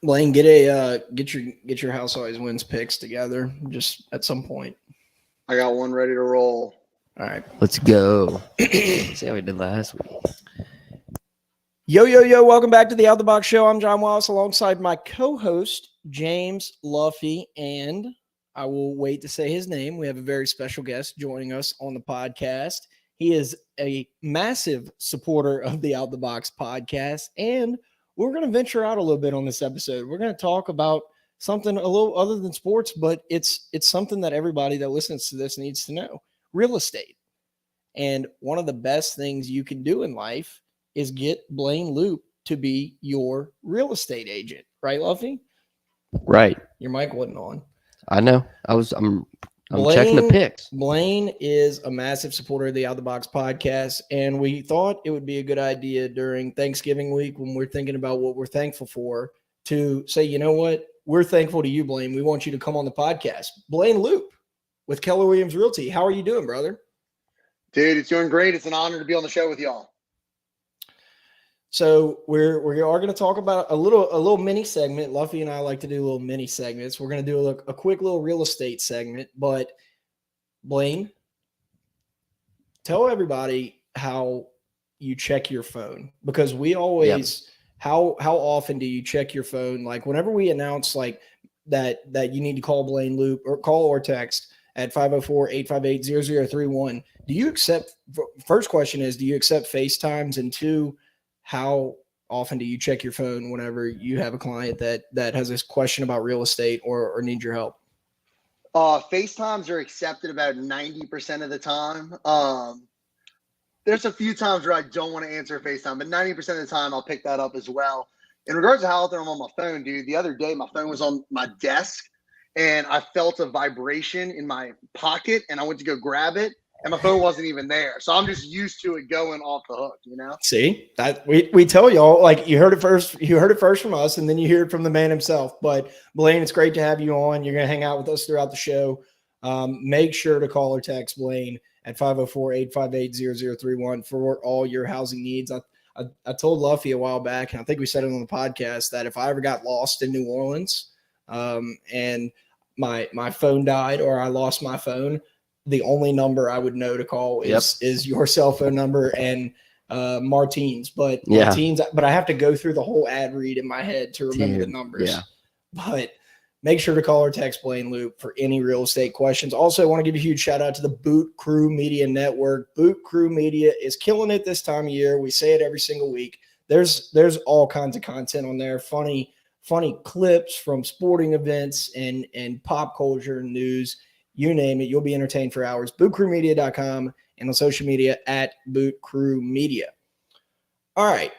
Blaine, get your House Always Wins picks together just at some point. I got one ready to roll. All right, let's go. See how we did last week. Yo, welcome back to the Out the Box Show. I'm John Wallace alongside my co-host, James Luffy, and I will wait to say his name. We have a very special guest joining us on the podcast. He is a massive supporter of the Out the Box podcast, and we're going to venture out a little bit on this episode. We're going to talk about something a little other than sports, but it's something that everybody that listens to this needs to know: real estate. And one of the best things you can do in life is get Blaine Loop to be your real estate agent, right, Luffy? Right. Your mic wasn't on. I know. I'm checking the picks. Blaine is a massive supporter of the Out the Box podcast, and we thought it would be a good idea during Thanksgiving week when we're thinking about what we're thankful for to say, you know what? We're thankful to you, Blaine. We want you to come on the podcast. Blaine Loop with Keller Williams Realty. How are you doing, brother? Dude, it's doing great. It's an honor to be on the show with y'all. So we are going to talk about a little mini segment. Luffy and I like to do little mini segments. We're going to do a quick little real estate segment. But Blaine, tell everybody how you check your phone, because we always how often do you check your phone? Like whenever we announce like that you need to call Blaine Loop or call or text at 504-858-0031. Do you accept? First question is, do you accept FaceTimes? And two, how often do you check your phone whenever you have a client that has this question about real estate or needs your help? FaceTimes are accepted about 90% of the time. There's a few times where I don't want to answer FaceTime, but 90% of the time I'll pick that up as well. In regards to how often I'm on my phone, dude, the other day my phone was on my desk and I felt a vibration in my pocket and I went to go grab it. And my phone wasn't even there. So I'm just used to it going off the hook, you know? See, that we tell y'all, like you heard it first from us, and then you hear it from the man himself. But Blaine, it's great to have you on. You're going to hang out with us throughout the show. Make sure to call or text Blaine at 504-858-0031 for all your housing needs. I told Luffy a while back, and I think we said it on the podcast, that if I ever got lost in New Orleans and my phone died or I lost my phone, the only number I would know to call is your cell phone number and Martine's. But Martine's, but I have to go through the whole ad read in my head to remember the numbers. Yeah. But make sure to call or text Blaine Loop for any real estate questions. Also, I want to give a huge shout out to the Boot Crew Media Network. Boot Crew Media is killing it this time of year. We say it every single week. There's all kinds of content on there. Funny clips from sporting events and pop culture news. You name it, you'll be entertained for hours. BootCrewMedia.com and on social media at BootCrewMedia. All right.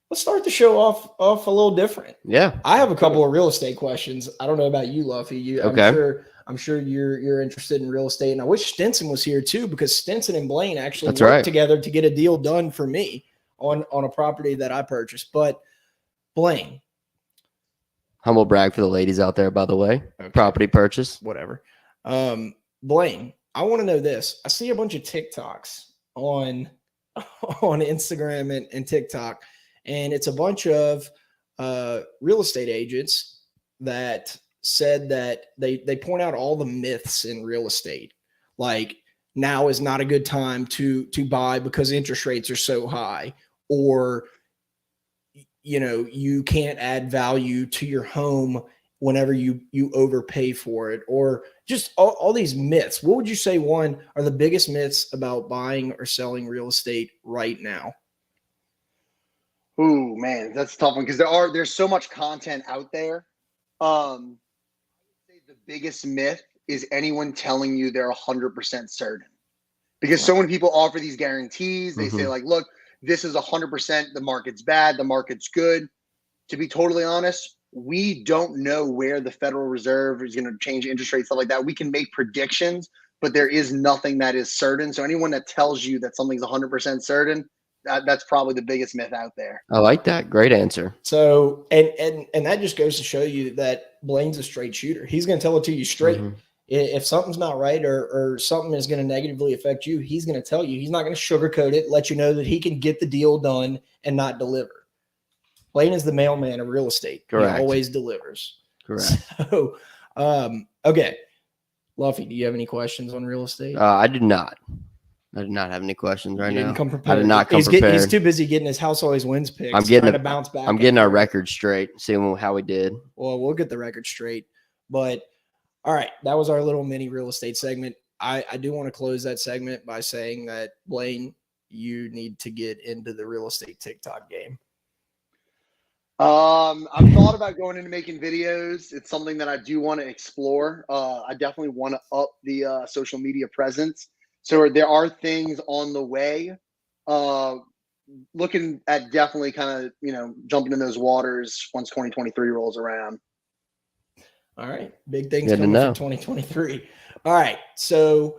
Let's start the show off a little different. Yeah. I have a couple of real estate questions. I don't know about you, Luffy. I'm sure you're interested in real estate. And I wish Stinson was here too, because Stinson and Blaine actually worked together to get a deal done for me on a property that I purchased. But Blaine. Humble brag for the ladies out there, by the way. Okay. Property purchase. Whatever. Blaine, I want to know this. I see a bunch of TikToks on Instagram and TikTok, and it's a bunch of real estate agents that said that they point out all the myths in real estate. Like, now is not a good time to buy because interest rates are so high, or you can't add value to your home whenever you overpay for it, or just all these myths. What would you say, one, are the biggest myths about buying or selling real estate right now? Ooh, man, that's a tough one, because there's so much content out there. I would say the biggest myth is anyone telling you they're 100% certain, because so many people offer these guarantees. They say like, look, this is 100%, the market's bad, the market's good. To be totally honest, we don't know where the Federal Reserve is going to change interest rates, stuff like that. We can make predictions, but there is nothing that is certain. So anyone that tells you that something's 100% certain, that's probably the biggest myth out there. I like that. Great answer. So, and that just goes to show you that Blaine's a straight shooter. He's going to tell it to you straight. Mm-hmm. If something's not right or something is going to negatively affect you, he's going to tell you. He's not going to sugarcoat it, let you know that he can get the deal done and not deliver. Blaine is the mailman of real estate. Correct. He always delivers. Correct. So, okay. Luffy, do you have any questions on real estate? I did not. I did not have any questions right You didn't now. come prepared. I did not come He's prepared. He's too busy getting his house always wins picks. I'm getting trying to bounce back. I'm getting our record straight, seeing how we did. Well, we'll get the record straight. But all right, that was our little mini real estate segment. I do want to close that segment by saying that, Blaine, you need to get into the real estate TikTok game. I've thought about going into making videos. It's something that I do want to explore. I definitely want to up the social media presence. So there are things on the way. Looking at definitely kind of, jumping in those waters once 2023 rolls around. All right. Big things coming for 2023. All right. So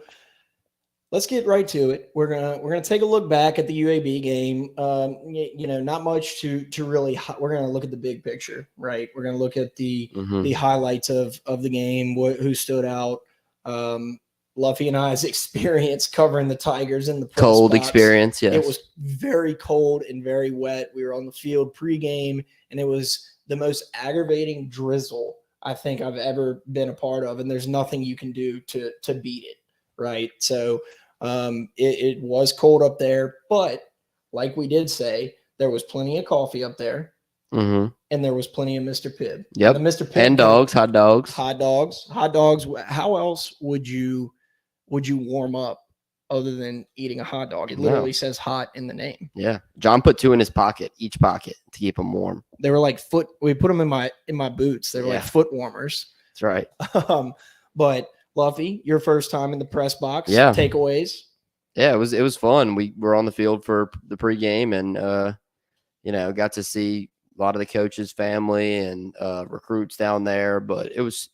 let's get right to it. We're gonna take a look back at the UAB game. Not much to really. We're gonna look at the big picture, right? We're gonna look at the highlights of the game, who stood out. Luffy and I's experience covering the Tigers in the press cold box. Experience. Yes, it was very cold and very wet. We were on the field pregame, and it was the most aggravating drizzle I think I've ever been a part of. And there's nothing you can do to beat it, right? So it was cold up there, but like we did say, there was plenty of coffee up there, and there was plenty of Mr. Pibb. Yep, Mr. Pibb and dogs, hot dogs. Hot dogs. How else would you warm up other than eating a hot dog? It literally says hot in the name. Yeah. John put 2 in his pocket, each pocket, to keep them warm. They were like we put them in my boots. They were like foot warmers. That's right. But Luffy, your first time in the press box. Yeah. Takeaways. Yeah, it was fun. We were on the field for the pregame and got to see a lot of the coaches' family and recruits down there, but it was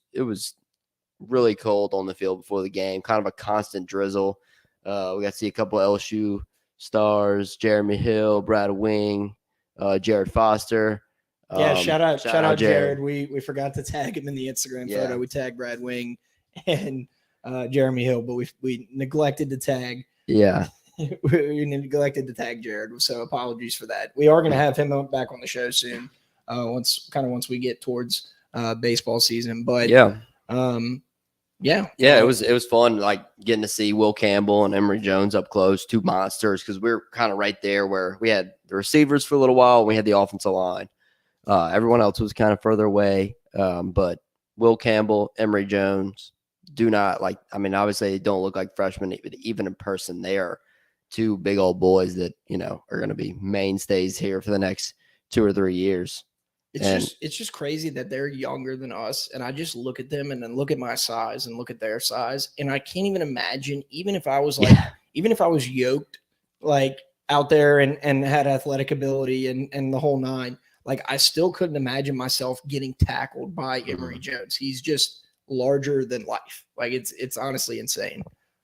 really cold on the field before the game, kind of a constant drizzle. We got to see a couple of LSU stars, Jeremy Hill, Brad Wing, Jared Foster. Shout out Jared. We forgot to tag him in the Instagram photo. We tagged Brad Wing and Jeremy Hill, but we neglected to tag. Yeah. We neglected to tag Jared, so apologies for that. We are going to have him back on the show soon, once we get towards baseball season. But it was fun, like getting to see Will Campbell and Emory Jones up close, 2 monsters, because we were kind of right there where we had the receivers for a little while, and we had the offensive line. Everyone else was kind of further away, but Will Campbell, Emory Jones obviously they don't look like freshmen, even in person. They are 2 big old boys that are going to be mainstays here for the next 2 or 3 years. It's just crazy that they're younger than us, and I just look at them and then look at my size and look at their size, and I can't even imagine, even if I was yoked like out there and had athletic ability and the whole nine, like I still couldn't imagine myself getting tackled by Emory Jones. He's just larger than life. Like it's honestly insane.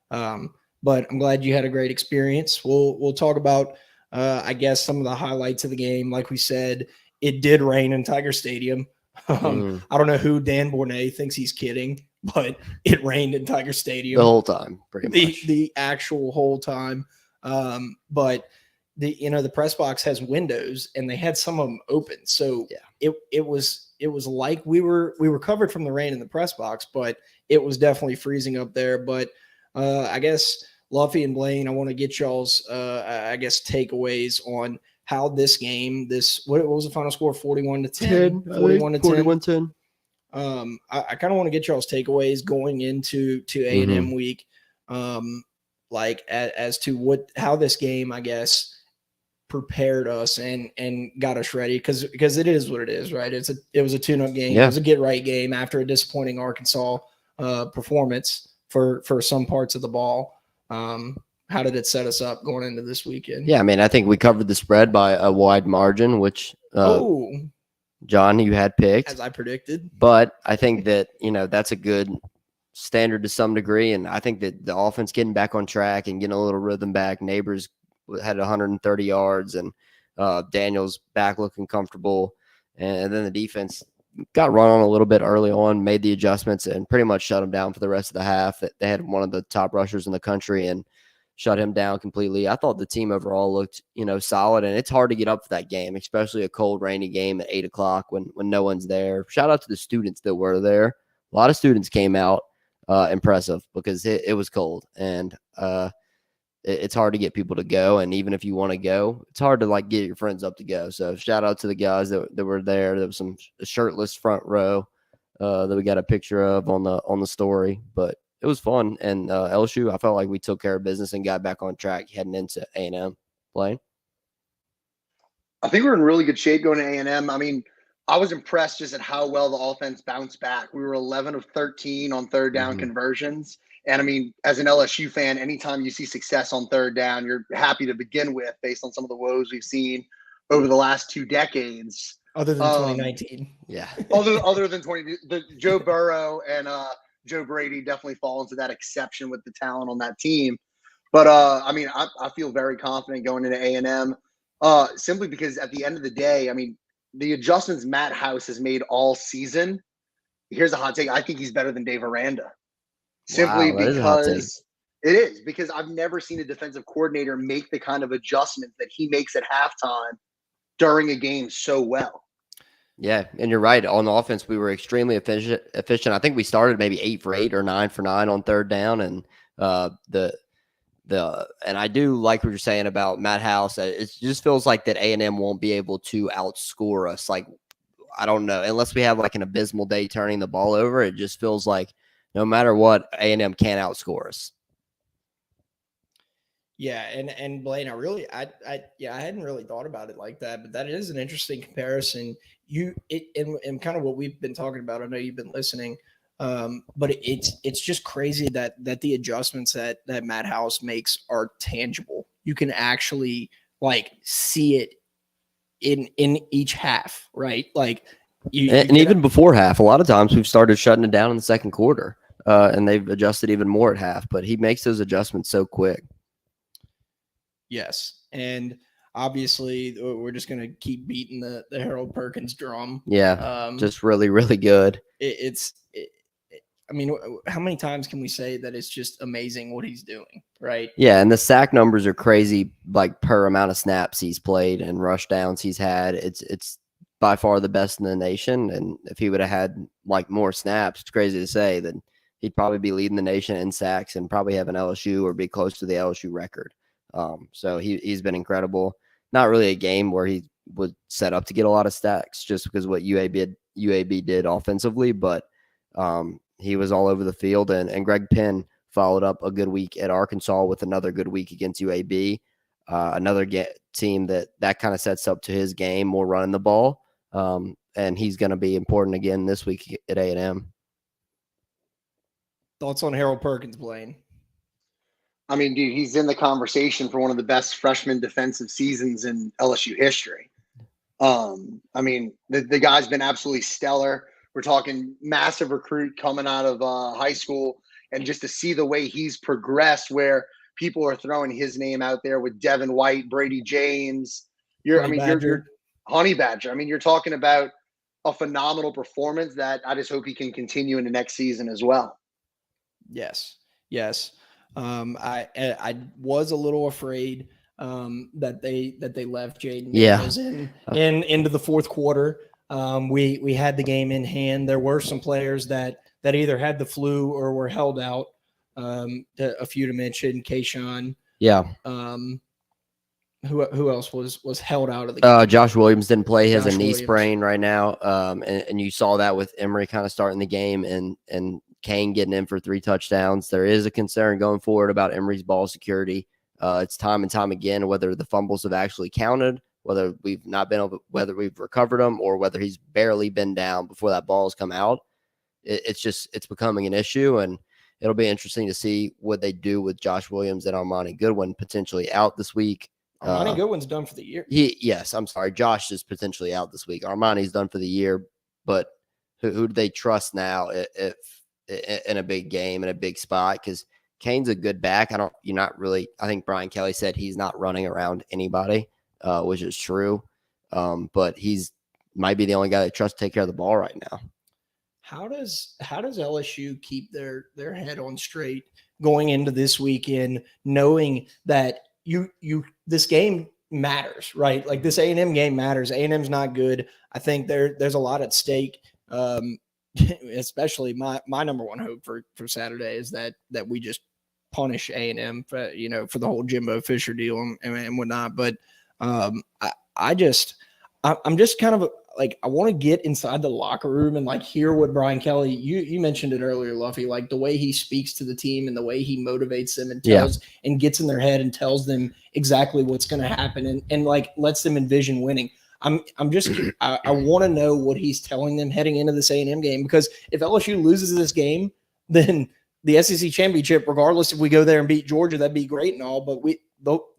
But I'm glad you had a great experience. We'll talk about I guess some of the highlights of the game. Like we said, it did rain in Tiger Stadium. I don't know who Dan Bournet thinks he's kidding, but it rained in Tiger Stadium the whole time, pretty much. The actual whole time. But the press box has windows, and they had some of them open. So it was like we were covered from the rain in the press box, but it was definitely freezing up there. But I guess Luffy and Blaine, I want to get y'all's takeaways on how this game, what was the final score? 41-10. 41-10. I kind of want to get y'all's takeaways going into A&M week, as to how this game, I guess, prepared us and got us ready, because it is what it is, right? It was a tune-up game. It was a get-right game after a disappointing Arkansas performance for some parts of the ball. How did it set us up going into this weekend? Yeah, I think we covered the spread by a wide margin, which John, you had picked. As I predicted. But I think that, that's a good standard to some degree, and I think that the offense getting back on track and getting a little rhythm back. Neighbors had 130 yards, and Daniel's back looking comfortable. And then the defense got run on a little bit early on, made the adjustments, and pretty much shut them down for the rest of the half. They had one of the top rushers in the country, and shut him down completely. I thought the team overall looked, solid, and it's hard to get up for that game, especially a cold, rainy game at 8 o'clock when no one's there. Shout out to the students that were there. A lot of students came out, impressive, because it was cold, and it's hard to get people to go. And even if you want to go, it's hard to like get your friends up to go. So shout out to the guys that were there. There was some shirtless front row that we got a picture of on the story, but it was fun. And LSU, I felt like we took care of business and got back on track heading into A&M playing. I think we're in really good shape going to A&M. I mean, I was impressed just at how well the offense bounced back. We were 11 of 13 on third down conversions. And I mean, as an LSU fan, anytime you see success on third down, you're happy to begin with based on some of the woes we've seen over the last 2 decades. Other than 2019. Yeah. other than the Joe Burrow and Joe Brady definitely fall into that exception with the talent on that team. But I mean, I feel very confident going into A&M simply because at the end of the day, I mean, the adjustments Matt House has made all season. Here's a hot take. I think he's better than Dave Aranda. Simply because it is, because I've never seen a defensive coordinator make the kind of adjustments that he makes at halftime during a game so well. Yeah, and you're right. On offense, we were extremely efficient. I think we started maybe 8 for 8 or 9 for 9 on third down, and and I do like what you're saying about Matt House. It just feels like that A&M won't be able to outscore us. Like, I don't know, unless we have like an abysmal day turning the ball over. It just feels like no matter what, A&M can't outscore us. Yeah, and Blaine, I hadn't really thought about it like that, but that is an interesting comparison. And kind of what we've been talking about. I know you've been listening, but it's just crazy that the adjustments that Matt House makes are tangible. You can actually like see it in each half, right? Like, even before half, a lot of times we've started shutting it down in the second quarter, and they've adjusted even more at half. But he makes those adjustments so quick. Yes, and obviously we're just going to keep beating the Harold Perkins drum. Yeah, just really, really good. I mean, how many times can we say that it's just amazing what he's doing, right? Yeah, and the sack numbers are crazy, like per amount of snaps he's played and rush downs he's had. It's by far the best in the nation, and if he would have had like more snaps, it's crazy to say, that he'd probably be leading the nation in sacks and probably have an LSU or be close to the LSU record. So he's been incredible. Not really a game where he was set up to get a lot of stacks just because of what UAB did offensively, but he was all over the field. And Greg Penn followed up a good week at Arkansas with another good week against UAB. Another team that kind of sets up to his game, more running the ball. And he's going to be important again this week at A&M. Thoughts on Harold Perkins, Blaine? I mean, dude, he's in the conversation for one of the best freshman defensive seasons in LSU history. I mean, the guy's been absolutely stellar. We're talking massive recruit coming out of high school, and just to see the way he's progressed, where people are throwing his name out there with Devin White, Brady James. You're Honey Badger. I mean, you're talking about a phenomenal performance that I just hope he can continue into next season as well. Yes. I was a little afraid that they left Jaden Daniels into the fourth quarter. We had the game in hand. There were some players that either had the flu or were held out. A few to mention, Kayshawn. Yeah. Who else was held out of the game? Josh Williams didn't play. He has a knee sprain right now. And you saw that with Emory kind of starting the game and Kane getting in for 3 touchdowns. There is a concern going forward about Emory's ball security. It's time and time again, whether the fumbles have actually counted, whether we've recovered them, or whether he's barely been down before that ball has come out. It's becoming an issue, and it'll be interesting to see what they do with Josh Williams and Armani Goodwin potentially out this week. Armani Goodwin's done for the year. Josh is potentially out this week. Armani's done for the year, but who do they trust now if in a big game, in a big spot? Because Kane's a good back. I think Brian Kelly said he's not running around anybody, which is true. But he's might be the only guy that trusts to take care of the ball right now. How does LSU keep their head on straight going into this weekend, knowing that this game matters, right? Like this A&M game matters. A&M's not good. I think there's a lot at stake. Especially my number one hope for Saturday is that we just punish A&M for the whole Jimbo Fisher deal and whatnot. But I'm just kind of like, I want to get inside the locker room and like hear what Brian Kelly, you mentioned it earlier, Luffy, like the way he speaks to the team and the way he motivates them and tells and gets in their head and tells them exactly what's going to happen and like lets them envision winning. I want to know what he's telling them heading into this A&M game, because if LSU loses this game, then the SEC championship, regardless if we go there and beat Georgia, that'd be great and all, but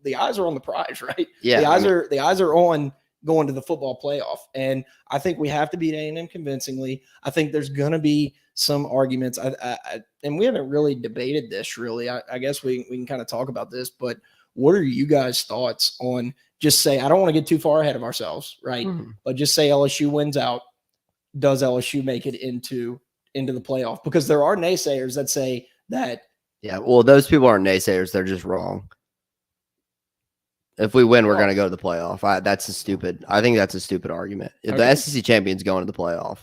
the eyes are on the prize, right? Yeah, the eyes are on going to the football playoff. And I think we have to beat A&M convincingly. I think there's going to be some arguments. And we haven't really debated this really. I guess we can kind of talk about this, but what are you guys' thoughts on just say, I don't want to get too far ahead of ourselves, right? But just say LSU wins out. Does LSU make it into the playoff? Because there are naysayers that say that. Yeah, well, those people aren't naysayers. They're just wrong. If we win, we're going to go to the playoff. I think that's a stupid argument. If the SEC champion's going to the playoff.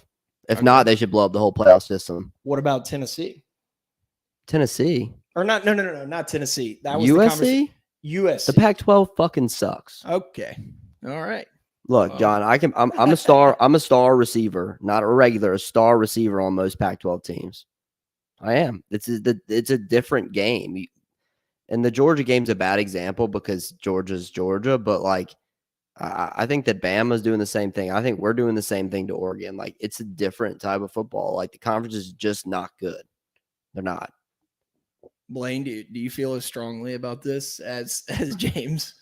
If not, they should blow up the whole playoff system. What about Tennessee? Tennessee? Or not? No, not Tennessee. That was USC? USC. The Pac-12 fucking sucks. Okay. All right. Look, John, I'm a star. I'm a star receiver, not a star receiver on most Pac-12 teams. I am. It's a different game. And the Georgia game's a bad example because Georgia's Georgia, but like I think that Bama's doing the same thing. I think we're doing the same thing to Oregon. Like it's a different type of football. Like the conference is just not good. They're not. Blaine, do you feel as strongly about this as James?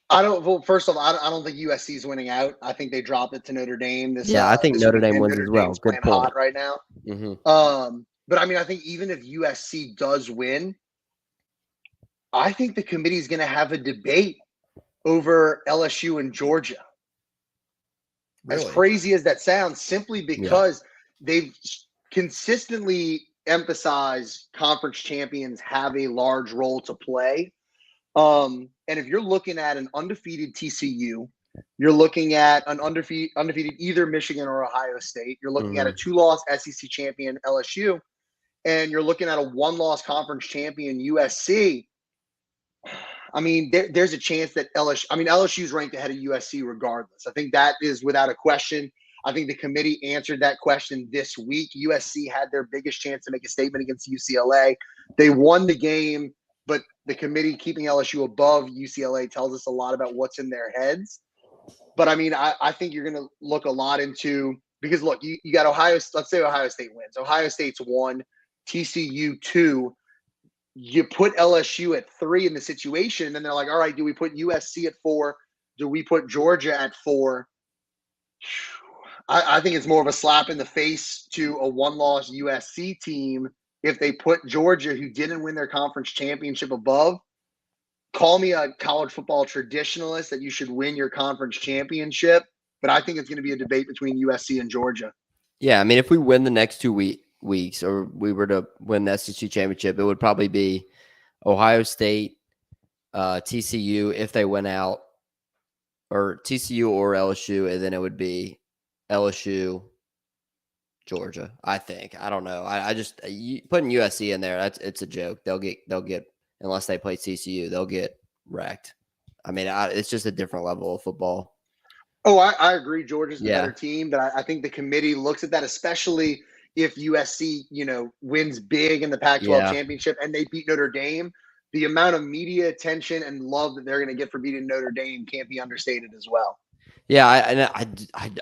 Well, first of all, I don't think USC is winning out. I think they drop it to Notre Dame. I think Notre Dame wins as well. Good point. Hot right now. But I mean, I think even if USC does win, I think the committee is going to have a debate over LSU and Georgia. Really? As crazy as that sounds, simply because they've consistently emphasized conference champions have a large role to play. And if you're looking at an undefeated TCU, you're looking at an undefeated either Michigan or Ohio State. You're looking at a 2-loss SEC champion LSU, and you're looking at a 1-loss conference champion USC. I mean, there's a chance that LSU is ranked ahead of USC regardless. I think that is without a question. I think the committee answered that question this week. USC had their biggest chance to make a statement against UCLA. They won the game, but the committee keeping LSU above UCLA tells us a lot about what's in their heads. But I mean, I think you're going to look a lot into, because look, you got Ohio. Let's say Ohio State wins. Ohio State's 1, TCU 2. You put LSU at 3 in the situation, and they're like, all right, do we put USC at 4? Do we put Georgia at 4? I think it's more of a slap in the face to a 1-loss USC team if they put Georgia, who didn't win their conference championship, above. Call me a college football traditionalist that you should win your conference championship, but I think it's going to be a debate between USC and Georgia. Yeah, I mean, if we win the next 2 weeks, or we were to win the SEC championship, it would probably be Ohio State, TCU if they went out, or TCU or LSU, and then it would be LSU, Georgia. I think. I don't know. I just putting USC in there. It's a joke. They'll get unless they play TCU, they'll get wrecked. I mean, it's just a different level of football. Oh, I agree. Georgia's the better team, but I think the committee looks at that, especially if USC, wins big in the Pac-12 championship and they beat Notre Dame. The amount of media attention and love that they're going to get for beating Notre Dame can't be understated as well. Yeah,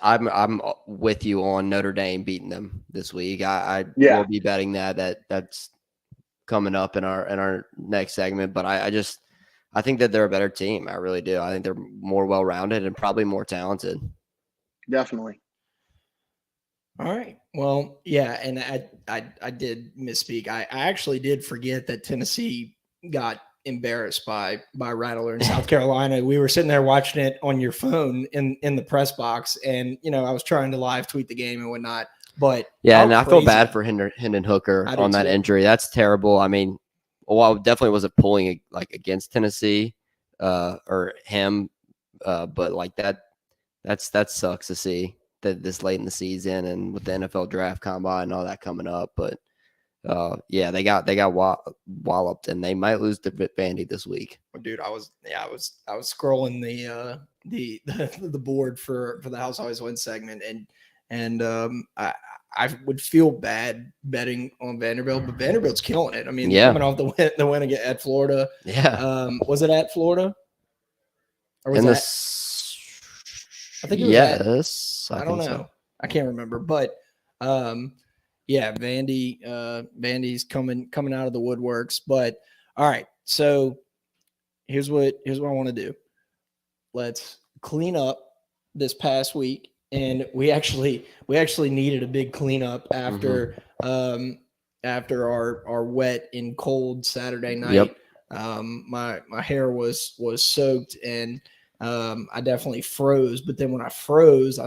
I'm with you on Notre Dame beating them this week. I will be betting that's coming up in our next segment. But I think that they're a better team. I really do. I think they're more well-rounded and probably more talented. Definitely. All right. Well, yeah, and I did misspeak. I actually did forget that Tennessee got embarrassed by Rattler in South Carolina. We were sitting there watching it on your phone in the press box, and I was trying to live tweet the game and whatnot. But Yeah, how and I feel bad crazy- for Hendon Hooker I do on that too. injury. That's terrible. I mean, well, I definitely wasn't pulling like against Tennessee or him, but like that sucks to see that this late in the season and with the NFL draft combine and all that coming up. But yeah, they got walloped and they might lose to Vandy this week. Dude, I was scrolling the board for the House Always Wins segment, and I would feel bad betting on Vanderbilt, but Vanderbilt's killing it. I mean, Yeah. coming off the win again at Florida. Yeah. Was it at Florida? Or was In it this, I think it was at- yes, I don't think know. so. I can't remember, but yeah, Vandy's coming out of the woodworks. But all right, so here's what I want to do. Let's clean up this past week, and we actually needed a big cleanup after after our wet and cold Saturday night. Yep. My hair was soaked, and I definitely froze. But then when I froze,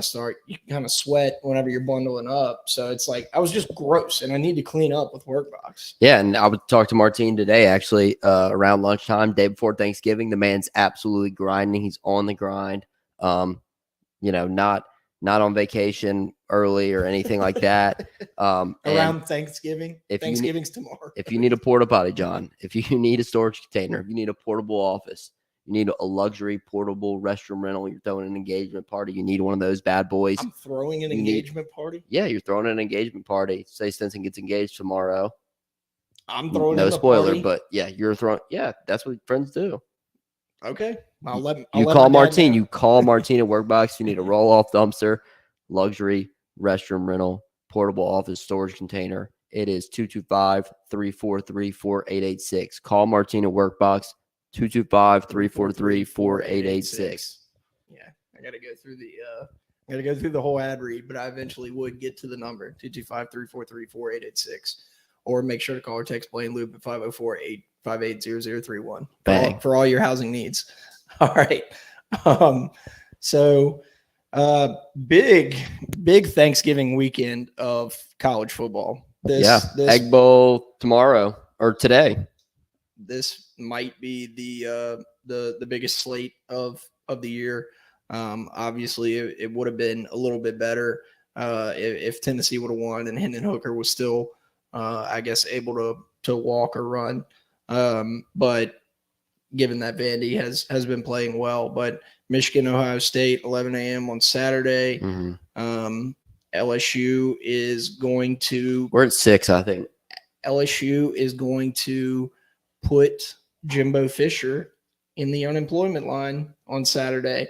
you kind of sweat whenever you're bundling up. So it's like I was just gross, and I need to clean up with Workbox. Yeah, and I would talk to Martine today, actually, around lunchtime, day before Thanksgiving. The man's absolutely grinding. He's on the grind. Not on vacation early or anything like that. Around Thanksgiving. if you need- Thanksgiving's tomorrow. If you need a porta potty, John, if you need a storage container, if you need a portable office, you need a luxury portable restroom rental, you're throwing an engagement party, you need one of those bad boys. I'm throwing an You need- engagement party. Yeah, you're throwing an engagement party. Say Stinson gets engaged tomorrow. I'm throwing No in the spoiler, party. but yeah, you're throwing. Yeah, that's what friends do. Okay. I'll You let call my dad Martine. know. You call Martine at Workbox. You need a roll off dumpster, luxury restroom rental, portable office storage container. It is 225-343-4886. Call Martine at Workbox. 225-343-4886. Yeah, I gotta go through the whole ad read, but I eventually would get to the number 225-343-4886, or make sure to call or text Blaine Loop at 504-858-0031 Bang. for all your housing needs. All right. So big Thanksgiving weekend of college football. This Egg Bowl tomorrow or today. This might be the biggest slate of the year. Obviously, it would have been a little bit better if Tennessee would have won and Hendon Hooker was still, I guess, able to walk or run. But given that Vandy has been playing well, but Michigan, Ohio State, 11 a.m. on Saturday. LSU is going to. We're at 6, I think. LSU is going to put Jimbo Fisher in the unemployment line on Saturday.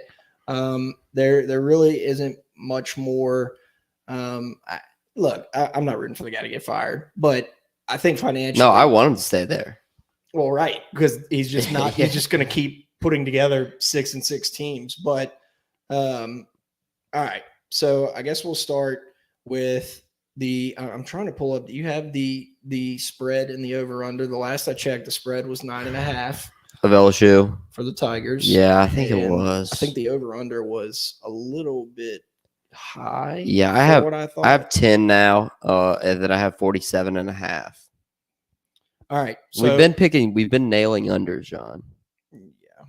There really isn't much more. I'm not rooting for the guy to get fired, but I think financially. No, I want him to stay there. Well, right, because he's just not. He's just going to keep putting together 6-6 teams. But all right, so I guess we'll start with the. I'm trying to pull up. Do you have the spread and the over under? The last I checked, the spread was 9.5 Of LSU for the Tigers. Yeah, I think it And was. I think the over under was a little bit high. Yeah, for what I thought. I have 10 now, and then I have 47.5. All right, so We've been nailing unders, John,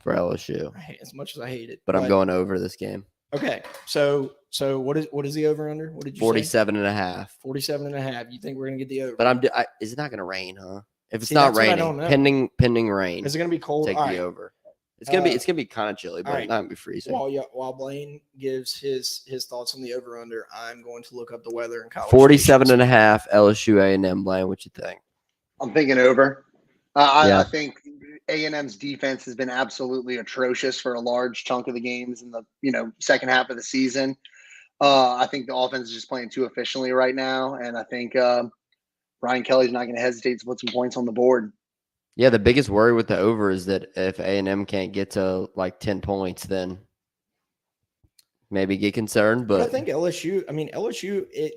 for LSU. as much as I hate it, But I'm going over this game. Okay, so what is the over under? What did you 47.5. 47.5. You think we're gonna get the over? But is it not going to rain, huh? If it's See, not that's what I raining, don't know. pending rain, Is it gonna be cold? take All the right. over. It's gonna be kind of chilly, but all right. it's not gonna be freezing. While Blaine gives his thoughts on the over under, I'm going to look up the weather in college. 47.5 LSU A&M. Blaine, what you think? I'm thinking over. I Yeah. think A&M's defense has been absolutely atrocious for a large chunk of the games in the second half of the season. I think the offense is just playing too efficiently right now, and I think Brian Kelly's not going to hesitate to put some points on the board. Yeah, the biggest worry with the over is that if A&M can't get to like 10 points, then maybe get concerned. But I think LSU. I mean,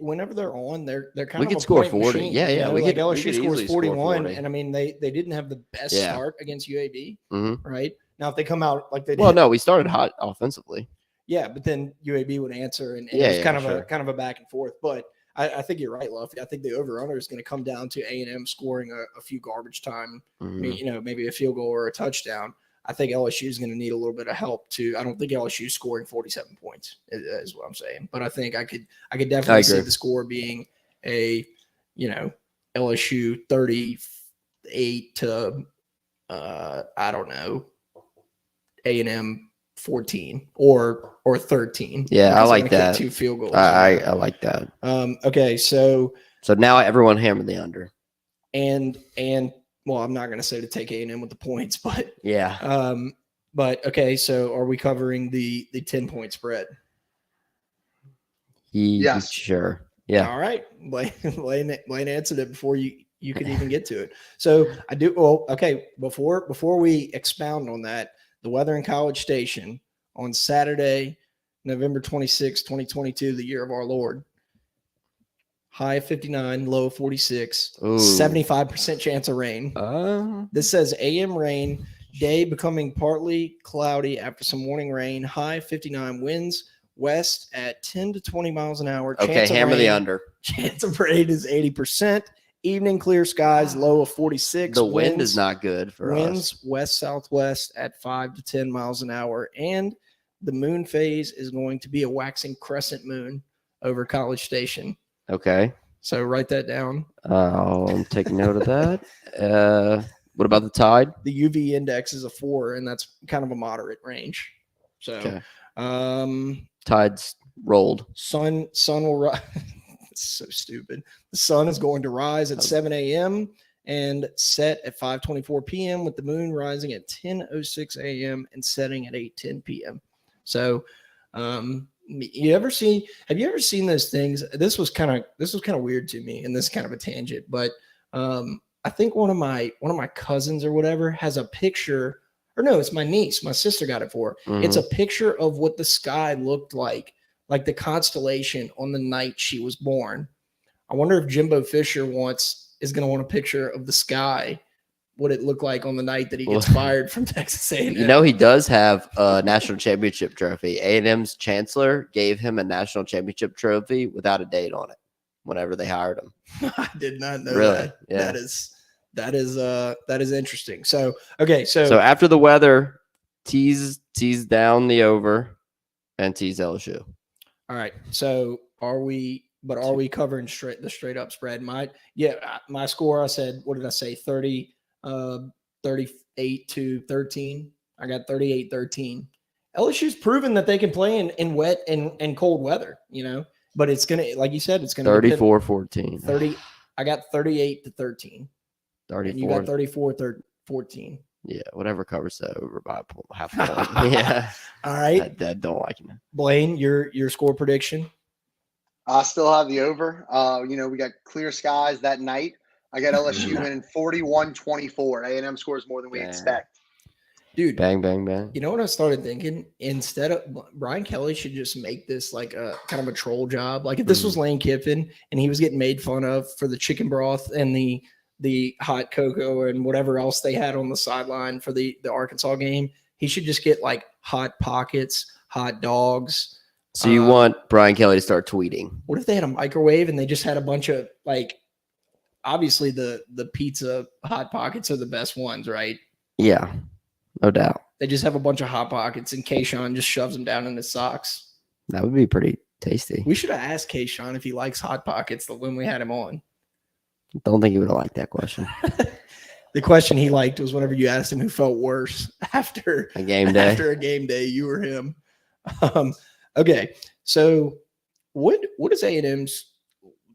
whenever they're on, they're kind we of could a score point 40. machine, Yeah, yeah, we could LSU scores easily score 41, 40. and I mean they didn't have the best Yeah. start against UAB, Mhm. right? Now if they come out like they did, Well, no, we started hot offensively. yeah, but then UAB would answer, and Yeah, it was yeah, kind of sure. a back and forth. But I think you're right, Luffy. I think the over/under is going to come down to A&M scoring a few garbage time, maybe a field goal or a touchdown. I think LSU is going to need a little bit of help too. I don't think LSU is scoring 47 points is what I'm saying, but I think I could definitely see the score being a, LSU 38 to I don't know, A&M 14 or 13. Yeah, I like that. 2 field goals. I like that. Okay, so now everyone hammered the under. And well, I'm not going to say to take A&M with the points, but yeah. But okay, so are we covering the 10-point spread? Yes. Sure. Yeah. All right. Blaine answered it before you could even get to it. So I do. Well, okay. Before we expound on that, the weather in College Station on Saturday, November 26, 2022, the year of our Lord. High of 59, low of 46, 75% chance of rain. This says AM rain, day becoming partly cloudy after some morning rain, high 59, winds west at 10 to 20 miles an hour. Okay, hammer the under. Chance of rain is 80%. Evening clear skies, low of 46. The wind is not good for us. Winds west-southwest at 5 to 10 miles an hour. And the moon phase is going to be a waxing crescent moon over College Station. Okay. So write that down. I'll take note of that. What about the tide? The UV index is a 4, and that's kind of a moderate range. So, tide's rolled. Sun will rise. It's so stupid. The sun is going to rise at 7 a.m. and set at 5:24 p.m. with the moon rising at 10:06 a.m. and setting at 8:10 p.m. So, have you ever seen those things? This was kind of weird to me, and this is kind of a tangent, but I think one of my cousins or whatever has a picture, or no, it's my niece. My sister got it for her. Mm-hmm. It's a picture of what the sky looked like the constellation on the night she was born. I wonder if Jimbo Fisher is going to want a picture of the sky, what it looked like on the night that he gets fired from Texas A&M. He does have a national championship trophy. A&M's chancellor gave him a national championship trophy without a date on it whenever they hired him. I did not know really? That. Yeah. That is interesting. So, okay. So after the weather, tease down the over and tease LSU. All right. So are we covering the straight up spread? My score, I said, what did I say? 38 to 13. I got 38-13. LSU's proven that they can play in wet and cold weather, but it's going to, like you said, it's going to 34-14. 30. I got 38 to 13. 34. And you got 34-14. Yeah, whatever covers that over by half a point. Yeah. All right. I don't like it. Blaine, your score prediction? I still have the over. We got clear skies that night. I got LSU winning 41-24. A&M scores more than we expect. Dude. Bang, bang, bang. You know what I started thinking? Instead of Brian Kelly should just make this like a kind of a troll job. Like if this was Lane Kiffin and he was getting made fun of for the chicken broth and the hot cocoa and whatever else they had on the sideline for the Arkansas game, he should just get like hot pockets, hot dogs. So you want Brian Kelly to start tweeting? What if they had a microwave and they just had a bunch of obviously the pizza hot pockets are the best ones, right? Yeah, no doubt. They just have a bunch of hot pockets and Kayshawn just shoves them down in his socks. That would be pretty tasty. We should have asked Kayshawn if he likes hot pockets when we had him on. Don't think he would have liked that question. The question he liked was whenever you asked him who felt worse after a game day. After a game day, you or him. Okay, so what is A&M's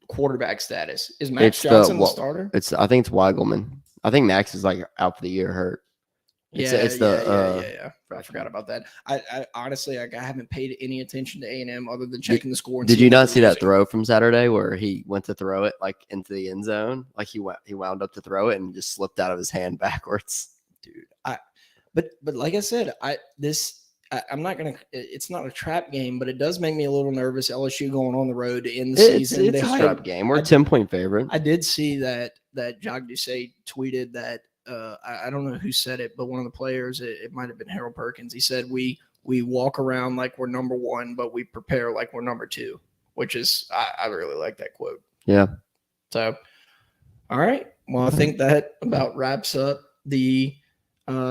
quarterback status? Is Max Johnson the starter? I think it's Weigelman. I think Max is out for the year hurt. Yeah. I forgot about that. I honestly, I haven't paid any attention to A&M other than checking the score. Did you not see that throw from Saturday where he went to throw it into the end zone? Like he wound up to throw it and just slipped out of his hand backwards. Dude, but like I said, I'm not gonna. It's not a trap game, but it does make me a little nervous. LSU going on the road to end the season. It's a trap game. We're a 10-point favorite. I did see that Jacques Doucet tweeted that. I don't know who said it, but one of the players, it might have been Harold Perkins. He said, we walk around like we're number one, but we prepare like we're number two. which is I really like that quote. Yeah. So, all right. Well, I think that about wraps up the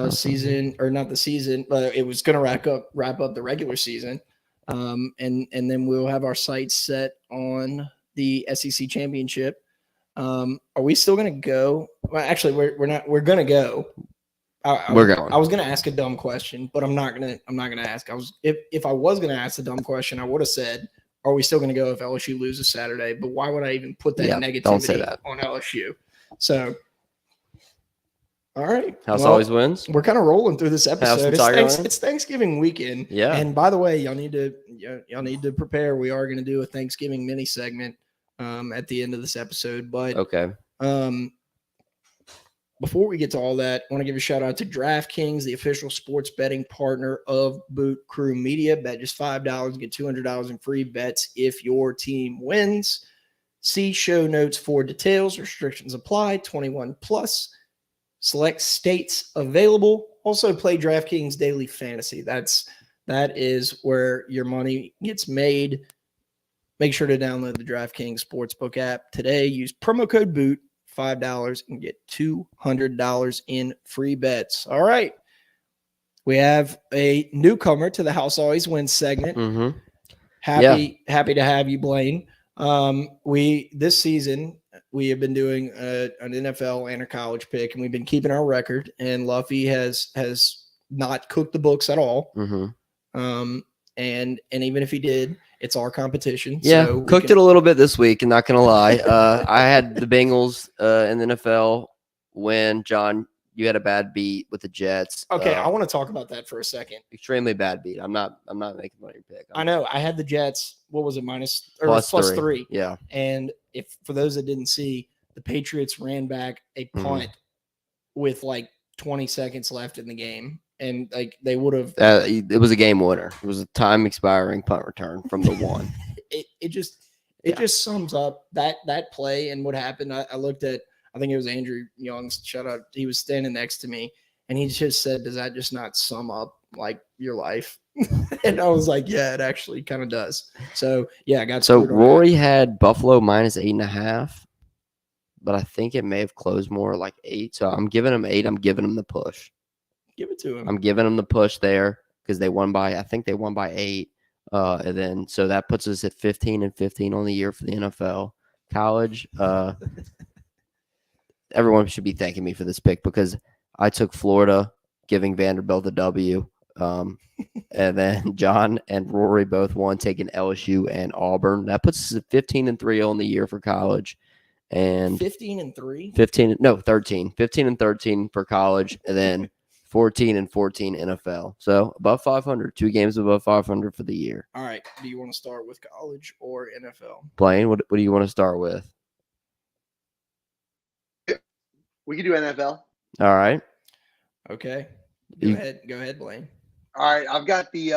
season, or not the season, but it was going to wrap up the regular season. And then we'll have our sights set on the SEC championship. Are we still going to go? Well, actually, we're not. We're going to go. We're going. I was going to ask a dumb question, but I'm not going to ask. If I was going to ask a dumb question, I would have said, "Are we still going to go if LSU loses Saturday?" But why would I even put that negativity don't say that on LSU? So, all right. House always wins. We're kind of rolling through this episode. It's It's Thanksgiving weekend. Yeah. And by the way, y'all need to prepare. We are going to do a Thanksgiving mini segment at the end of this episode. But Okay. Before we get to all that, I want to give a shout out to DraftKings, the official sports betting partner of Boot Crew Media. Bet just $5 and get $200 in free bets if your team wins. See show notes for details. Restrictions apply. 21 plus. Select states available. Also play DraftKings Daily Fantasy. That is where your money gets made. Make sure to download the DraftKings Sportsbook app today. Use promo code BOOT, $5, and get $200 in free bets. All right. We have a newcomer to the House Always Wins segment. Mm-hmm. Happy to have you, Blaine. This season we have been doing an NFL and a college pick, and we've been keeping our record. And Luffy has not cooked the books at all. Mm-hmm. And even if he did, it's our competition. Yeah, so cooked it a little bit this week, and not gonna lie, I had the Bengals in the NFL win. John, you had a bad beat with the Jets. Okay, I want to talk about that for a second. Extremely bad beat. I'm not making fun of your pick. I know I had the Jets. What was it? Plus three. Yeah. And if for those that didn't see, the Patriots ran back a punt with like 20 seconds left in the game. And like they would have, it was a game winner. It was a time expiring punt return from the one. It just sums up that play and what happened. I looked at, I think it was Andrew Young's shout out. He was standing next to me and he just said, "Does that just not sum up like your life?" And I was like, "Yeah, it actually kind of does." So yeah, I got so Rory had Buffalo minus 8.5, but I think it may have closed more like 8. So I'm giving him 8. I'm giving him the push. Give it to him. I'm giving them the push there because they won by 8. And then so that puts us at 15-15 on the year for the NFL. College, everyone should be thanking me for this pick because I took Florida, giving Vanderbilt the W. And then John and Rory both won, taking LSU and Auburn. That puts us at 15-3 on the year for college. And 15-3? 13. 15-13 for college. And then 14-14 NFL. So above 500, 2 games above 500 for the year. All right. Do you want to start with college or NFL? Blaine, what do you want to start with? We can do NFL. All right. Okay. Go ahead, Blaine. All right. I've got the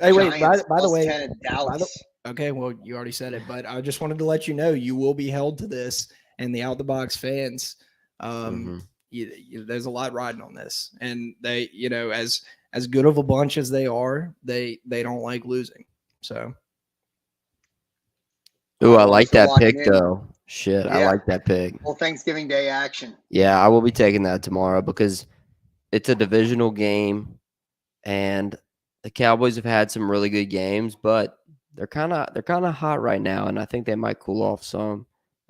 hey, wait, Giants by the way, 10 at Dallas. Okay, well, you already said it, but I just wanted to let you know you will be held to this, and the Out the Box fans, there's a lot riding on this, and they, as good of a bunch as they are, they don't like losing. So, I like that pick though. Shit, yeah. I like that pick. Well, Thanksgiving Day action. Yeah, I will be taking that tomorrow because it's a divisional game, and the Cowboys have had some really good games, but they're kind of hot right now, and I think they might cool off some.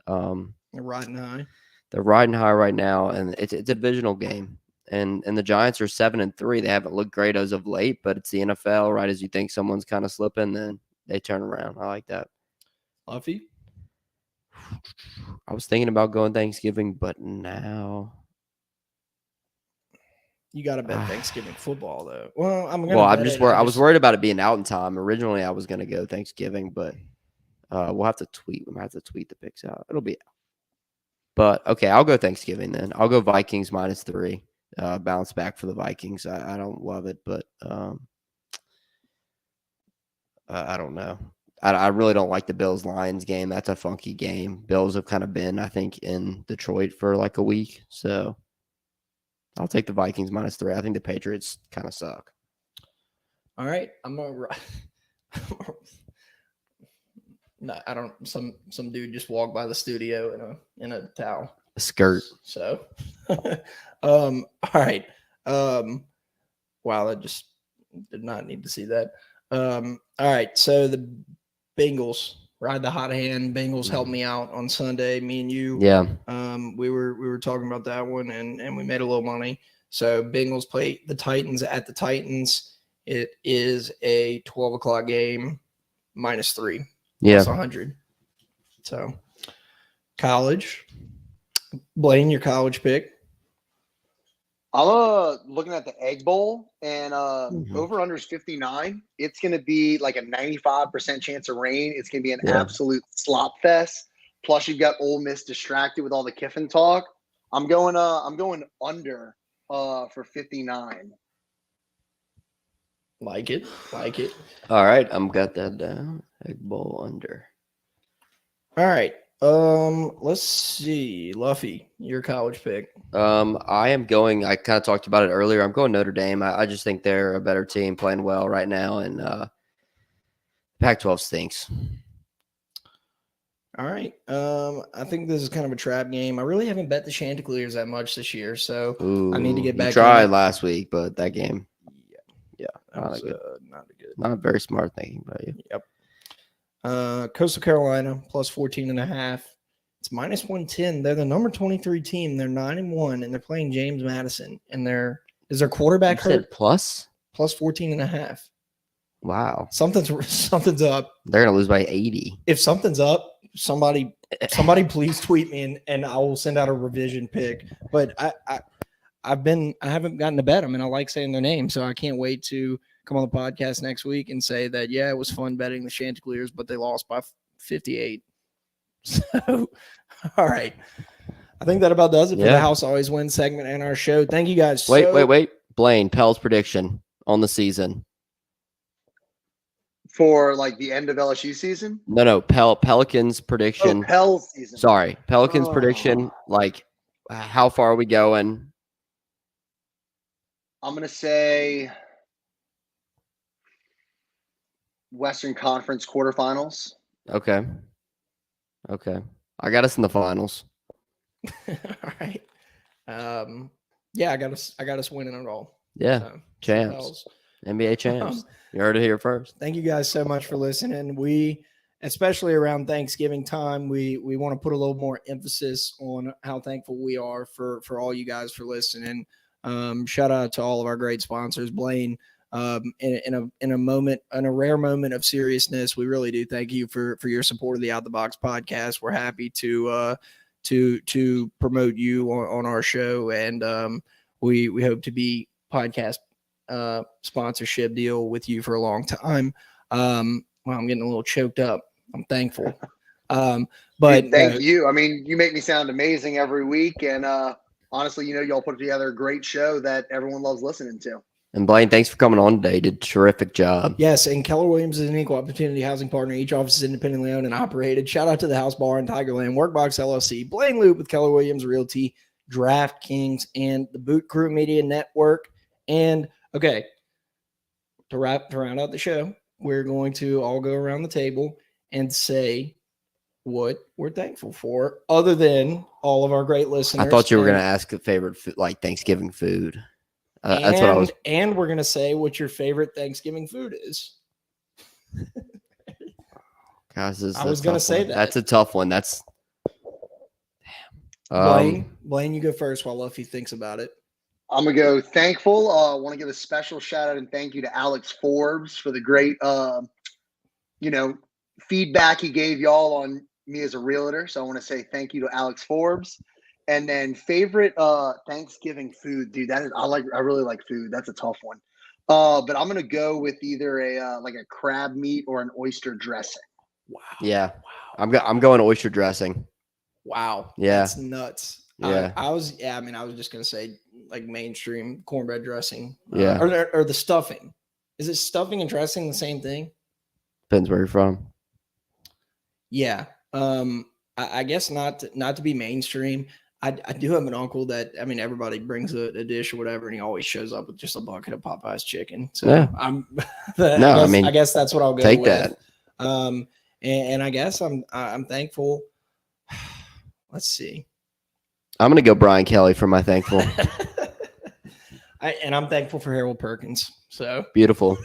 They're riding high. They're riding high right now, and it's a divisional game. And the Giants are 7-3. They haven't looked great as of late, but it's the NFL. Right as you think someone's kind of slipping, then they turn around. I like that. Luffy? I was thinking about going Thanksgiving, but now you got to bet Thanksgiving football though. Well, I was worried about it being out in time. Originally, I was going to go Thanksgiving, but we'll have to tweet. We might have to tweet the picks out. It'll be out. But okay, I'll go Thanksgiving then. I'll go Vikings -3. Bounce back for the Vikings. I don't love it, but I don't know. I really don't like the Bills-Lions game. That's a funky game. Bills have kind of been, I think, in Detroit for like a week. So I'll take the Vikings -3. I think the Patriots kind of suck. All right. I'm No, I don't. Some dude just walked by the studio in a towel, A skirt. So, all right. Wow, I just did not need to see that. All right. So the Bengals ride the hot hand. Bengals helped me out on Sunday. Me and you. Yeah. We were talking about that one, and we made a little money. So Bengals play the Titans at the Titans. It is a 12 o'clock game, -3, Yeah. plus 100. So college, Blaine, your college pick. I'm looking at the Egg Bowl, and over under is 59. It's going to be like a 95% chance of rain. It's going to be an absolute slop fest. Plus, you've got Ole Miss distracted with all the Kiffin talk. I'm going under for 59. Like it. All right, I'm got that down. Egg Bowl under. All right. Let's see. Luffy, your college pick. I am going. I kind of talked about it earlier. I'm going Notre Dame. I just think they're a better team, playing well right now, and Pac-12 stinks. All right. I think this is kind of a trap game. I really haven't bet the Chanticleers that much this year, so I need to get back. You tried last week, but that game, that was not good. Not very smart thinking by you. Yep. Coastal Carolina plus 14.5. It's -110. They're the number 23 team. They're 9-1, and they're playing James Madison. And is their quarterback hurt? Plus 14.5. Wow. Something's up. They're gonna lose by 80. If something's up, somebody please tweet me and I will send out a revision pick. But I haven't gotten to bet them, and I like saying their name, so I can't wait to come on the podcast next week and say that, yeah, it was fun betting the Chanticleers, but they lost by 58. So, all right. I think that about does it for the House Always Wins segment and our show. Thank you guys. Wait. Blaine, Pell's prediction on the season. For like the end of LSU season? No. Pelicans prediction. Oh, Pell's season. Sorry. Pelicans prediction. Like, how far are we going? I'm going to say Western Conference quarterfinals. Okay. I got us in the finals. All right. Yeah, I got us winning it all. Yeah. So, champs. NBA champs. You heard it here first. Thank you guys so much for listening. We, especially around Thanksgiving time, we want to put a little more emphasis on how thankful we are for all you guys for listening. Shout out to all of our great sponsors. Blaine, in a rare moment of seriousness, we really do thank you for your support of the Out the Box podcast. We're happy to promote you on our show, and we hope to be podcast sponsorship deal with you for a long time. Well, I'm getting a little choked up. I'm thankful. But dude, thank you. I mean, you make me sound amazing every week, and honestly, y'all put together a great show that everyone loves listening to. And Blaine, thanks for coming on today. You did a terrific job. Yes, and Keller Williams is an equal opportunity housing partner. Each office is independently owned and operated. Shout out to the House Bar in Tigerland, Workbox LLC, Blaine Loop with Keller Williams Realty, DraftKings, and the Boot Crew Media Network. And okay, to round out the show, we're going to all go around the table and say what we're thankful for, other than all of our great listeners. I thought you were going to ask a favorite food, like Thanksgiving food. That's what I was. And we're going to say what your favorite Thanksgiving food is. Gosh, I was going to say that. That's a tough one. That's damn. Blaine, you go first while Luffy thinks about it. I'm going to go thankful. I want to give a special shout out and thank you to Alex Forbes for the great, feedback he gave y'all on me as a realtor. So I want to say thank you to Alex Forbes. And then favorite Thanksgiving food, dude. I really like food. That's a tough one. But I'm gonna go with either a crab meat or an oyster dressing. Wow. Yeah. Wow. I'm going oyster dressing. Wow. Yeah. That's nuts. Yeah. I was just gonna say like mainstream cornbread dressing. Yeah. Or the stuffing. Is it stuffing and dressing the same thing? Depends where you're from. Yeah. I guess not to be mainstream. I do have an uncle that, everybody brings a dish or whatever, and he always shows up with just a bucket of Popeye's chicken. So yeah. I guess that's what I'll go take with. That. And I guess I'm thankful. Let's see. I'm gonna go Brian Kelly for my thankful. I'm thankful for Harold Perkins. So Beautiful.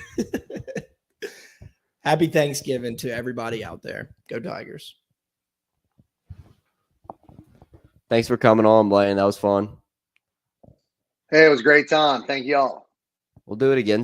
happy Thanksgiving to everybody out there. Go Tigers. Thanks for coming on, Blaine. That was fun. Hey, it was a great time. Thank y'all. We'll do it again